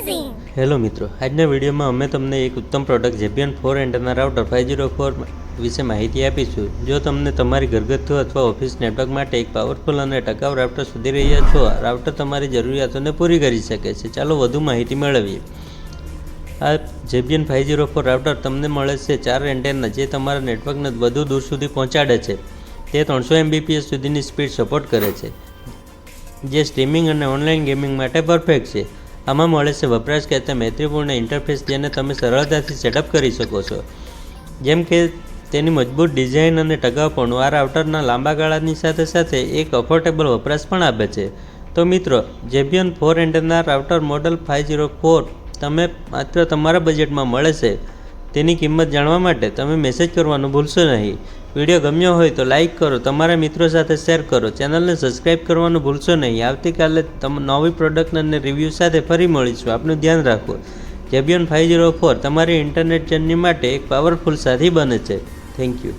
amazing. Hello મિત્રો, આજના વિડીયોમાં અમે તમને એક ઉત્તમ પ્રોડક્ટ જેબિયન 4 એન્ટેના રાઉટર 504 વિશે માહિતી આપીશું. જો તમને તમારી ઘરગથ્થુ અથવા ઓફિસ નેટવર્ક માટે એક પાવરફુલ અને ટકાઉ રાઉટર શોધી રહ્યા છો, રાઉટર તમારી જરૂરિયાતોને પૂરી કરી શકે છે. ચાલો વધુ માહિતી મેળવીએ. આ જેબિયન 504 રાઉટર તમને મળે છે 4 એન્ટેના જે તમારા નેટવર્કને વધુ દૂર સુધી પહોંચાડે છે. તે 300 Mbps સુધીની સ્પીડ સપોર્ટ કરે છે, જે સ્ટ્રીમિંગ અને ઓનલાઈન ગેમિંગ માટે પરફેક્ટ છે. આમાં મળે છે વપરાશકર્તા મૈત્રીપૂર્ણ ઇન્ટરફેસ જેને તમે સરળતાથી સેટઅપ કરી શકો છો, જેમ કે તેની મજબૂત ડિઝાઇન અને ટકાઉપણું આ રાઉટરના લાંબા ગાળાની સાથે સાથે એક અફોર્ડેબલ વપરાશ પણ આપે છે. તો મિત્રો, જેબિયન 4 એન્ટેના રાઉટર મોડલ 504 તમે માત્ર તમારા બજેટમાં મળે છે. તેની કિંમત જાણવા માટે તમે મેસેજ કરવાનું ભૂલશો નહીં. વિડીયો ગમ્યો હોય તો લાઇક કરો, તમારા મિત્રો સાથે શેર કરો, ચેનલને સબસ્ક્રાઈબ કરવાનું ભૂલશો નહીં. આવતીકાલે નવી પ્રોડક્ટ અને રિવ્યૂ સાથે ફરી મળીશું. આપનું ધ્યાન રાખો. જેબિયન 504 તમારી ઇન્ટરનેટ જર્ની માટે એક પાવરફુલ સાથી બને છે. Thank you.